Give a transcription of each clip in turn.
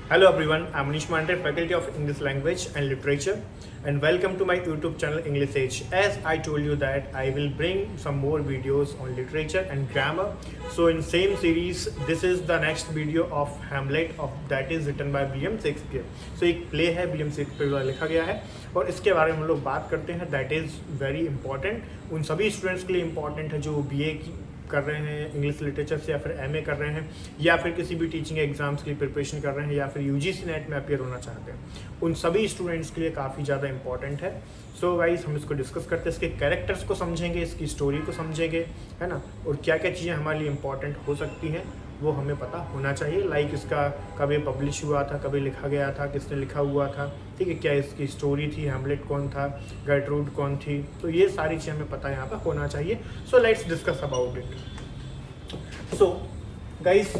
Hello everyone, I'm Manish Mandre, Faculty of English Language and Literature, and welcome to my YouTube channel English Age. As I told you that I will bring some more videos on literature and grammar. So in same series, this is the next video of Hamlet that is written by William Shakespeare. So एक play है William Shakespeare द्वारा लिखा गया है और इसके बारे में हम लोग बात करते हैं. दैट इज़ वेरी इंपॉर्टेंट, उन सभी स्टूडेंट्स के लिए इंपॉर्टेंट है जो BA कर रहे हैं इंग्लिश लिटरेचर से, या फिर MA कर रहे हैं, या फिर किसी भी टीचिंग एग्जाम्स के लिए प्रिपरेशन कर रहे हैं, या फिर UGC नेट में अपियर होना चाहते हैं. उन सभी स्टूडेंट्स के लिए काफ़ी ज़्यादा इंपॉर्टेंट है. सो गाइस, हम इसको डिस्कस करते हैं, इसके कैरेक्टर्स को समझेंगे, इसकी स्टोरी को समझेंगे, है ना, और क्या क्या चीज़ें हमारे लिए इंपॉर्टेंट हो सकती हैं वो हमें पता होना चाहिए. लाइक इसका कब ये पब्लिश हुआ था, कभी लिखा गया था, किसने लिखा हुआ था, ठीक है, क्या इसकी स्टोरी थी, हैमलेट कौन था, गर्ट्रूड कौन थी, तो ये सारी चीज़ें हमें पता यहाँ पर होना चाहिए. So let's discuss about it. So, guys,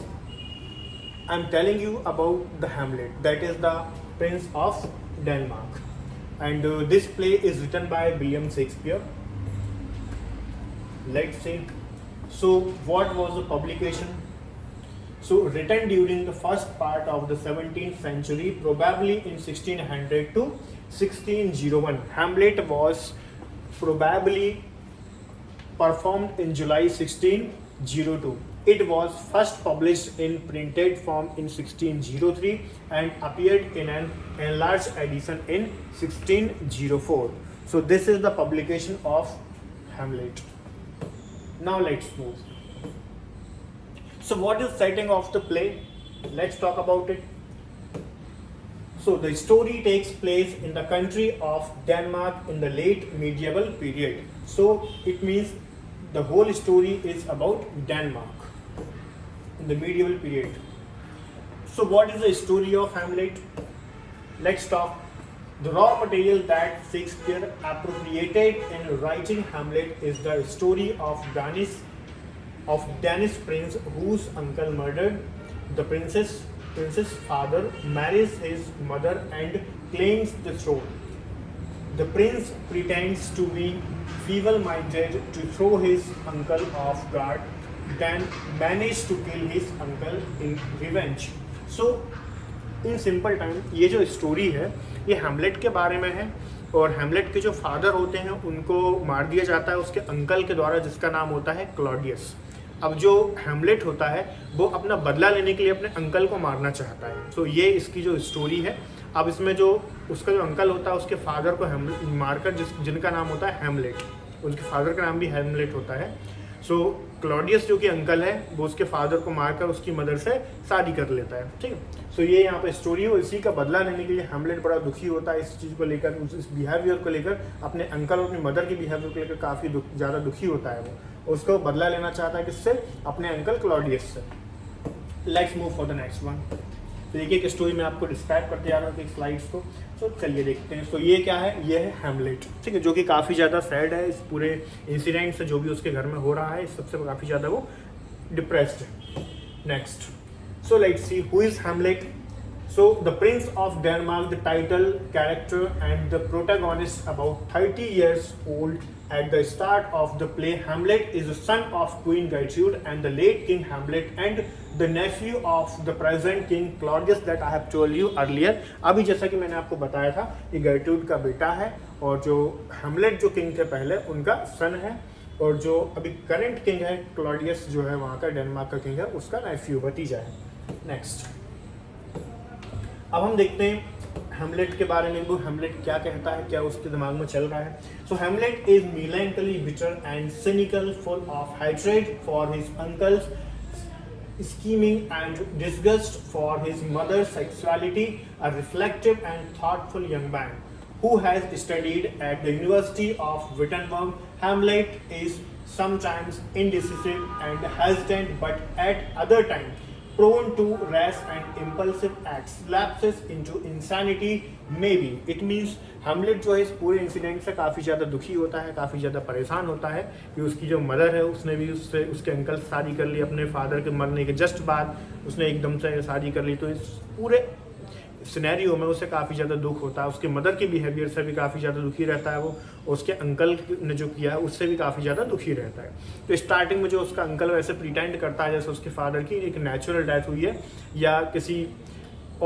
I'm telling you about the Hamlet, that is the Prince of Denmark, and this play is written by William Shakespeare. Let's see. So, what was the publication? So, written during the first part of the 17th century, probably in 1600 to 1601. Hamlet was probably performed in July 1602. It was first published in printed form in 1603 and appeared in an enlarged edition in 1604. So this is the publication of Hamlet. Now let's move. So what is setting of the play? Let's talk about it. So the story takes place in the country of Denmark in the late medieval period. So it means the whole story is about Denmark in the medieval period. So what is the story of Hamlet? Let's talk. The raw material that Shakespeare appropriated in writing Hamlet is the story of Danish prince whose uncle murdered the prince's father, marries his mother and claims the throne. The prince pretends to be feeble-minded to throw his uncle off guard, then manage to kill his uncle in revenge. So, in simple time, ये जो story है ये Hamlet के बारे में है, और Hamlet के जो फादर होते हैं उनको मार दिया जाता है उसके अंकल के द्वारा, जिसका नाम होता है क्लॉडियस. अब जो हैमलेट होता है वो अपना बदला लेने के लिए अपने अंकल को मारना चाहता है. तो ये इसकी जो स्टोरी है. अब इसमें जो उसका जो अंकल होता है उसके फादर को मारकर जिनका नाम होता है हैमलेट, उसके फादर का नाम भी हैमलेट होता है. सो क्लॉडियस जो कि अंकल है वो उसके फादर को मारकर उसकी मदर से शादी कर लेता है. ठीक है. सो ये यहाँ पे स्टोरी है. इसी का बदला लेने के लिए हैमलेट बड़ा दुखी होता है इस चीज़ को लेकर, इस बिहेवियर को लेकर, अपने अंकल और अपनी मदर के बिहेवियर को लेकर काफ़ी ज़्यादा दुखी होता है. वो उसको बदला लेना चाहता है किससे? अपने अंकल क्लॉडियस से. Let's move for the next one. तो एक एक स्टोरी में आपको डिस्क्राइब करते जा रहा हूँ स्लाइड्स को. तो चलिए देखते हैं. तो ये क्या है? ये है हैमलेट, ठीक है, जो कि काफ़ी ज़्यादा सैड है इस पूरे इंसिडेंट से, जो भी उसके घर में हो रहा है इस सबसे काफ़ी ज़्यादा वो डिप्रेस्ड है. Next. So let's see who is Hamlet. So the Prince of Denmark, the title character and the protagonist, about 30 years old at the start of the play. Hamlet is the son of Queen Gertrude and the late King Hamlet and the nephew of the present King Claudius that I have told you earlier. अभी जैसा कि मैंने आपको बताया था ये Gertrude का बेटा है, और जो हैमलेट जो किंग थे पहले उनका सन है, और जो अभी करंट किंग है क्लॉडियस जो है वहाँ का डेनमार्क का किंग है उसका नेफ्यू, भतीजा है. नेक्स्ट. अब हम देखते हैं हैमलेट के बारे में. वो हैमलेट क्या कहता है, क्या उसके दिमाग में चल रहा है. So Hamlet is melancholy, bitter and cynical, full of hatred for his uncles, scheming and disgust for his mother's sexuality, a reflective and thoughtful young man who has studied at the University of Wittenberg. Hamlet is sometimes indecisive and hesitant, but at other times prone to rash and impulsive acts, lapses into insanity maybe. It means Hamlet जो है इस पूरे incident से काफ़ी ज़्यादा दुखी होता है, काफ़ी ज़्यादा परेशान होता है कि उसकी जो मदर है उसने भी उससे उसके अंकल से शादी कर ली, अपने फादर के मरने के जस्ट बाद उसने एकदम से शादी कर ली. तो इस पूरे सिनेरियो में उसे काफ़ी ज़्यादा दुख होता है. उसके मदर के बिहेवियर से भी काफ़ी ज़्यादा दुखी रहता है वो, उसके अंकल ने जो किया है उससे भी काफ़ी ज़्यादा दुखी रहता है. तो स्टार्टिंग में जो उसका अंकल वैसे प्रिटेंड करता है जैसे उसके फादर की एक नेचुरल डेथ हुई है या किसी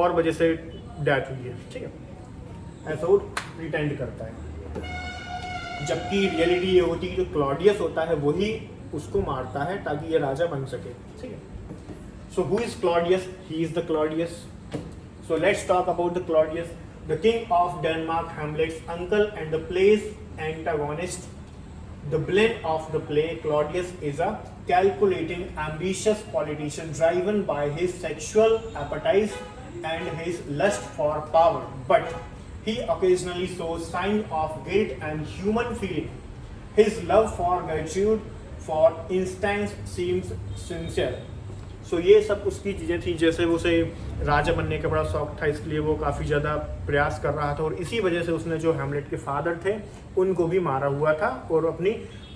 और वजह से डेथ हुई है, ठीक है, ऐसा वो प्रिटेंड करता है। जबकि रियलिटी ये होती है कि जो क्लॉडियस होता है वही उसको मारता है ताकि ये राजा बन सके, ठीक है। So who is Claudius? He is the Claudius. So let's talk about the Claudius, the king of Denmark, Hamlet's uncle and the play's antagonist. The villain of the play, Claudius, is a calculating, ambitious politician driven by his sexual appetites and his lust for power. But he occasionally shows signs of guilt and human feeling. His love for Gertrude, for instance, seems sincere. So ये सब उसकी चीज़ें थी, जैसे उसे राजा बनने का बड़ा शौक था, इसलिए वो काफ़ी ज़्यादा प्रयास कर रहा था और इसी वजह से उसने जो हैमलेट के फादर थे उनको भी मारा हुआ था और अपनी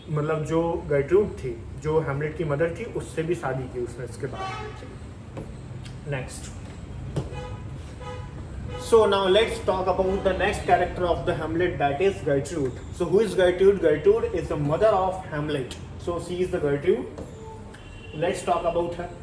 मतलब जो गर्ट्रूड थी, जो हैमलेट की मदर थी, उससे भी शादी की उसने इसके बाद। Next, so now let's talk about the next character of the Hamlet, that is Gertrude. So who is Gertrude? Gertrude is the mother of Hamlet, so she is the Gertrude. Let's talk about her.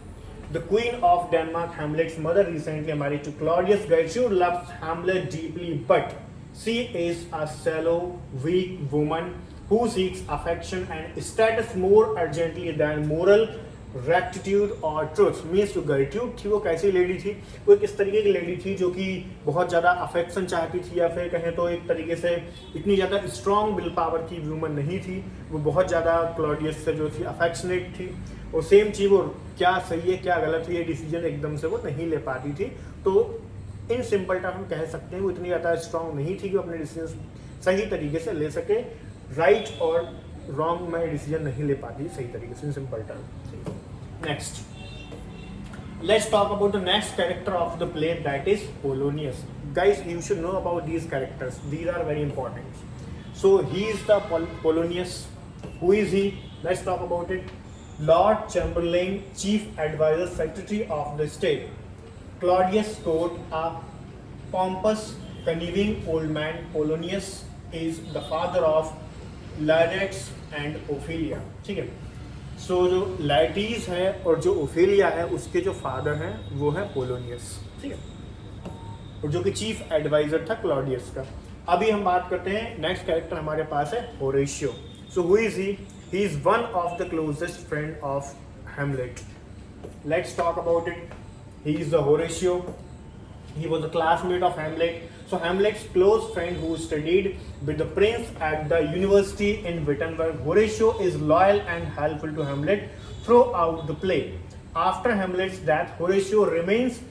The Queen of Denmark, Hamlet's mother, recently married to Claudius. Gertrude loves Hamlet deeply, but she is a shallow, weak woman who seeks affection and status more urgently than moral rectitude or truth. Means to Gertrude थी वो कैसी lady थी? वो एक इस तरीके की lady थी जो कि बहुत ज़्यादा अफेक्शन चाहती थी, या फिर कहें तो एक तरीके से इतनी ज़्यादा स्ट्रॉन्ग विल पावर की वूमन नहीं थी। वो बहुत ज़्यादा क्लॉडियस से जो थी अफेक्शनेट थी और सेम चीज़ वो क्या सही है क्या गलत है ये डिसीजन एकदम से वो नहीं ले पाती थी। तो इन सिंपल टर्म हम कह सकते हैं वो इतनी ज़्यादा स्ट्रॉन्ग नहीं थी कि वो अपने डिसीजन सही तरीके से ले सके। राइट और रॉन्ग में डिसीजन नहीं ले पाती सही तरीके से, in simple term. Next, let's talk about the next character of the play, that is Polonius. Guys, you should know about these characters, these are very important. So he is the Polonius. Who is he? Let's talk about it. Lord Chamberlain, Chief Advisor, Secretary of the State. Claudius court, a pompous, conniving old man. Polonius is the father of Laertes and Ophelia. ठीक है। सो जो लाइटीज है और जो Ophelia है उसके जो father हैं वो है पोलोनियस, ठीक है, और जो कि चीफ एडवाइजर था क्लॉडियस का। अभी हम बात करते हैं नेक्स्ट कैरेक्टर हमारे पास है Horatio. So who is he? He is one of the closest friend of Hamlet. Let's talk about it. He is the Horatio. He was a classmate of Hamlet. So Hamlet's close friend who studied with the prince at the university in Wittenberg. Horatio is loyal and helpful to Hamlet throughout the play. After Hamlet's death, Horatio remains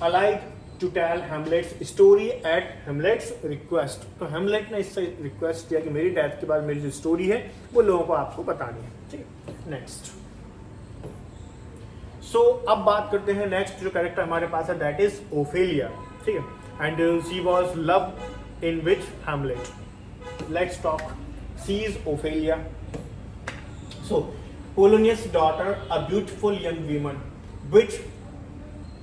alive to tell Hamlet's story at Hamlet's request. तो Hamlet ने इससे request किया कि मेरी death के बाद मेरी जो स्टोरी है वो लोगों को आपको बतानी है, ठीक है। नेक्स्ट, सो अब बात करते हैं नेक्स्ट जो कैरेक्टर हमारे पास है, दैट इज ओफेलिया, ठीक है, and she was love in which Hamlet. Let's talk, she is Ophelia. So Polonius' daughter, a beautiful young woman, which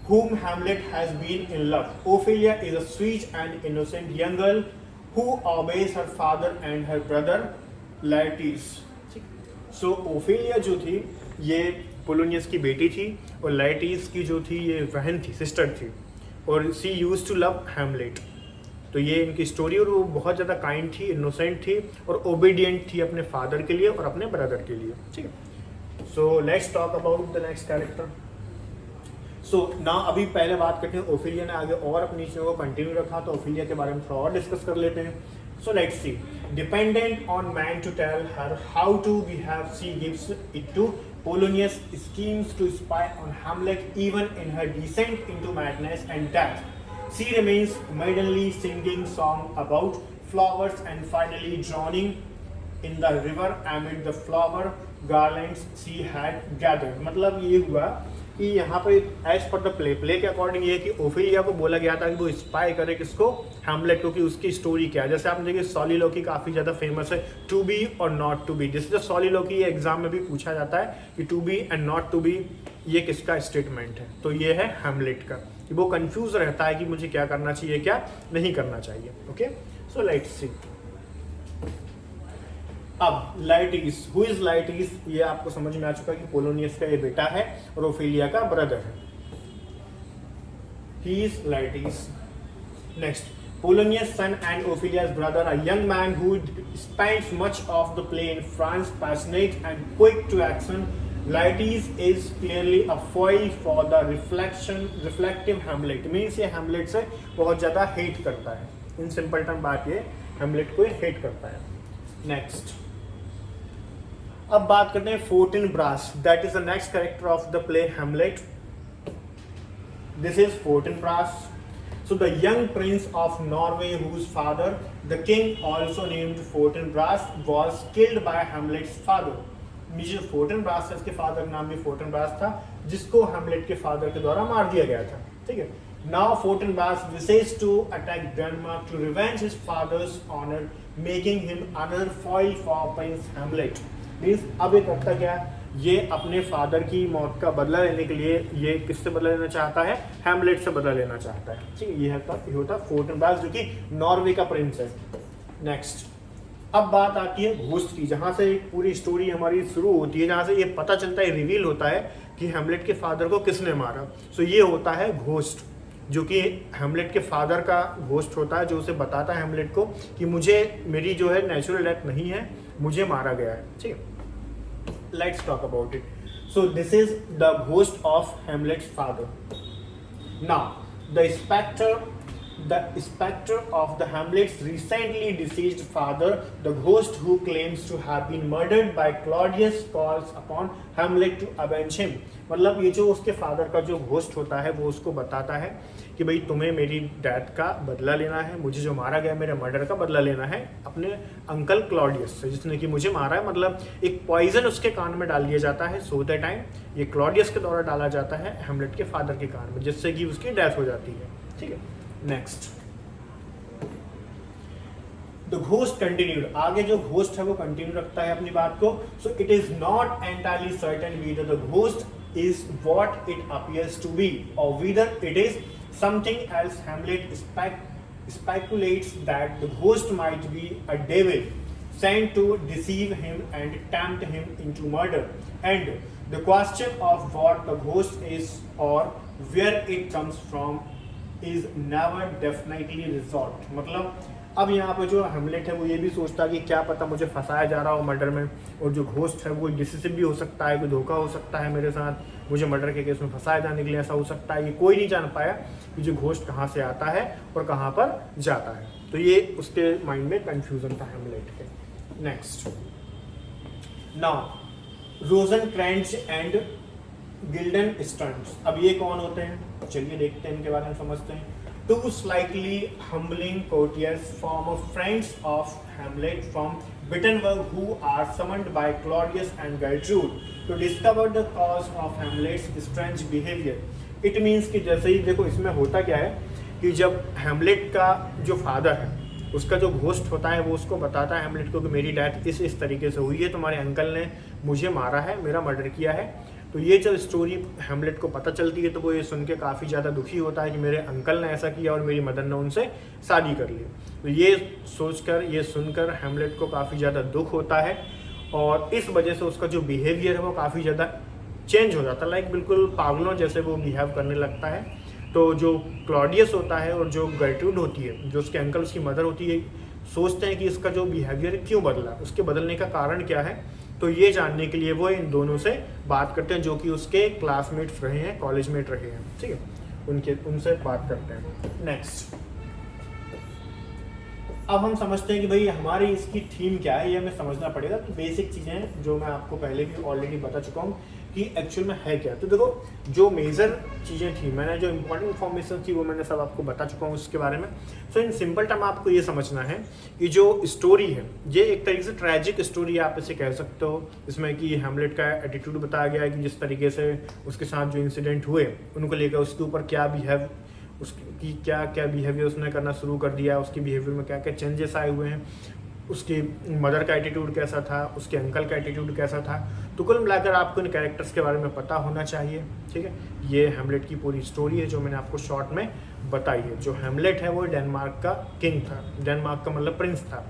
whom Hamlet has been in love. Ophelia is a sweet and innocent young girl who obeys her father and her brother Laertes. So Ophelia जो थी ये Polonius की बेटी थी और लाइटीज की जो थी ये बहन थी, सिस्टर थी, और सी यूज टू लव हैमलेट। तो ये इनकी स्टोरी, और वो बहुत ज़्यादा काइंड थी, इनोसेंट थी और ओबीडियंट थी अपने फादर के लिए और अपने ब्रदर के लिए, ठीक है। So let's talk about the next character. So ना अभी पहले बात करते हैं ओफेलिया ने आगे और अपनी चीज़ों को कंटिन्यू रखा, तो ओफेलिया के बारे में थोड़ा और डिस्कस कर लेते हैं। So let's see, dependent on man to tell her how to behave, she gives it to Polonius, schemes to spy on Hamlet even in her descent into madness and death. She remains maidenly, singing song about flowers and finally drowning in the river amid the flower garlands she had gathered. मतलब ये हुआ कि यहाँ पर as per the play के according ये कि Ophelia को बोला गया था कि वो स्पाई करे किसको, हैमलेट को, कि उसकी स्टोरी क्या है। जैसे आपने देखिए सॉलिलोकी काफ़ी ज़्यादा फेमस है, टू बी और नॉट टू बी। जैसे जो सॉलिलोकी एग्जाम में भी पूछा जाता है कि to be and not to be ये किसका स्टेटमेंट है, तो ये है हैमलेट का, कि वो कंफ्यूज रहता है कि मुझे क्या करना चाहिए क्या नहीं करना चाहिए। ओके, सो लेट्स सी। अब लाइटीज, हु इज लाइटीज, ये आपको समझ में आ चुका कि पोलोनियस का ये बेटा है और ओफेलिया का ब्रदर है। He is Laertes. Next, Polonius' son and Ophelia's brother, a young man who spends much of the play in France, passionate and quick to action. Laertes is clearly a foil for the reflective Hamlet. Means ये Hamlet से बहुत ज़्यादा hate करता है. इन simple term बात ये Hamlet को hate करता है. Next, अब बात करते हैं Fortinbras. That is the next character of the play Hamlet. This is Fortinbras. So the young prince of Norway, whose father, the king also named Fortinbras, was killed by Hamlet's father. जो Fortinbras है, इसके father का नाम भी Fortinbras था, जिसको Hamlet के father के द्वारा मार दिया गया था. ठीक है. Now Fortinbras wishes to attack Denmark to revenge his father's honor, making him another foil for Prince Hamlet. Means अब ये करता क्या? ये अपने फादर की मौत का बदला लेने के लिए ये किससे बदला लेना चाहता है? हैमलेट से बदला लेना चाहता है. ठीक है. ये होता फोर्टिनब्रास जो कि नॉर्वे का प्रिंस है. नेक्स्ट, अब बात आती है घोस्ट की, जहां से पूरी स्टोरी हमारी शुरू होती है, जहां से ये पता चलता है, रिवील होता है कि हैमलेट के फादर को किसने मारा. सो ये होता है घोस्ट, जो कि हैमलेट के फादर का घोस्ट होता है, जो उसे बताता है हैमलेट को कि मुझे मेरी जो है नेचुरल डेथ नहीं है, मुझे मारा गया है. ठीक है. Let's talk about it. So this is the ghost of Hamlet's father. Now, the spectre of the Hamlet's recently deceased father, the ghost who claims to have been murdered by Claudius, calls upon Hamlet to avenge him. मतलब ये जो उसके father का जो ghost होता है वो उसको बताता है कि भाई तुम्हें मेरी डेथ का बदला लेना है, मुझे जो मारा गया मेरे मर्डर का बदला लेना है अपने अंकल क्लॉडियस से, जिसने कि मुझे मारा है. मतलब एक पॉइजन उसके कान में डाल दिया जाता है सोते टाइम. ये क्लॉडियस के द्वारा डाला जाता है हैमलेट के फादर के कान में, जिससे कि उसकी डेथ हो जाती है. ठीक है. Next, the ghost continued. आगे जो घोस्ट है वो कंटिन्यू रखता है अपनी बात को. So it is not entirely certain whether the ghost is what it appears to be or whether it is something else. Hamlet speculates that the ghost might be a devil sent to deceive him and tempt him into murder, and the question of what the ghost is or where it comes from is never definitely resolved. मतलब अब यहाँ पे जो Hamlet है वो ये भी सोचता है कि क्या पता मुझे फंसाया जा रहा हो मर्डर में, और जो घोस्ट है वो डिसिसिव भी हो सकता है, कोई धोखा हो सकता है मेरे साथ, मुझे मर्डर के केस में फंसाया जाने के लिए ऐसा हो सकता है. ये कोई नहीं जान पाया कि जो घोस्ट कहाँ से आता है और कहाँ पर जाता है. तो ये उसके माइंड में कंफ्यूजन था हैमलेट के. Next, now Rosencrantz and Guildenstern. अब ये कौन होते हैं? चलिए देखते हैं, इनके बारे में समझते हैं. Two slightly humbling courtiers, former friends of Hamlet from Wittenberg, who are summoned by Claudius and Gertrude to discover the cause of Hamlet's strange behavior. It means कि जैसे ही देखो इसमें होता क्या है कि जब हैमलेट का जो फादर है उसका जो घोस्ट होता है वो उसको बताता है हैमलेट को कि मेरी डेथ इस तरीके से हुई है, तुम्हारे अंकल ने मुझे मारा है, मेरा मर्डर किया है. तो ये जब स्टोरी हैमलेट को पता चलती है तो वो ये सुन के काफ़ी ज़्यादा दुखी होता है कि मेरे अंकल ने ऐसा किया और मेरी मदर ने उनसे शादी कर ली. तो ये सोचकर, ये सुनकर हैमलेट को काफ़ी ज़्यादा दुख होता है, और इस वजह से उसका जो बिहेवियर है वो काफ़ी ज़्यादा चेंज हो जाता है. लाइक बिल्कुल पागलों जैसे वो बिहेव करने लगता है. तो जो क्लॉडियस होता है और जो गर्ट्रूड होती है, जो उसके अंकल उसकी मदर होती है, सोचते हैं कि इसका जो बिहेवियर क्यों बदला, उसके बदलने का कारण क्या है. तो ये जानने के लिए वो इन दोनों से बात करते हैं, जो कि उसके क्लासमेट्स रहे हैं, कॉलेजमेट रहे हैं. ठीक है. उनसे बात करते हैं. नेक्स्ट, अब हम समझते हैं कि भाई हमारी इसकी थीम क्या है, ये हमें समझना पड़ेगा. तो बेसिक चीज़ें जो मैं आपको पहले भी ऑलरेडी बता चुका हूँ कि एक्चुअल में है क्या. तो देखो, जो मेजर चीज़ें थी, मैंने जो इंपॉर्टेंट इन्फॉर्मेशन थी वो मैंने सब आपको बता चुका हूँ उसके बारे में. सो इन सिंपल टर्म आपको ये समझना है कि जो स्टोरी है ये एक तरीके से ट्रैजिक स्टोरी आप इसे कह सकते हो. इसमें कि हैमलेट का एटीट्यूड बताया गया है कि जिस तरीके से उसके साथ जो इंसिडेंट हुए उनको लेकर उसके ऊपर क्या उसकी क्या क्या बिहेवियर उसने करना शुरू कर दिया, उसके बिहेवियर में क्या क्या चेंजेस आए हुए हैं, उसकी मदर का एटीट्यूड कैसा था, उसके अंकल का एटीट्यूड कैसा था. तो कुल मिलाकर आपको इन कैरेक्टर्स के बारे में पता होना चाहिए. ठीक है. ये हैमलेट की पूरी स्टोरी है जो मैंने आपको शॉर्ट में बताई है. जो हैमलेट है वो डेनमार्क का किंग था. डेनमार्क का मतलब प्रिंस था,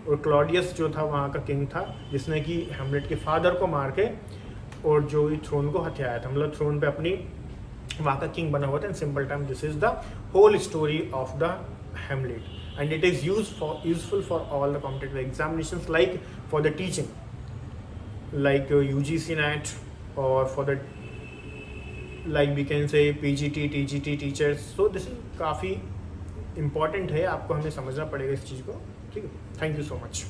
और क्लॉडियस जो था वहाँ का किंग था, जिसने कि हैमलेट के फादर को मार के और जो थ्रोन को हथियाया था, मतलब थ्रोन पे अपनी वहाँ का किंग बना हुआ था। In simple term this is the whole story of the Hamlet and it is useful for all the competitive examinations like for the teaching like UGC NET और for the like we can say PGT TGT teachers. So this is काफ़ी important है, आपको हमें समझना पड़ेगा इस चीज़ को। ठीक है, थैंक यू सो मच।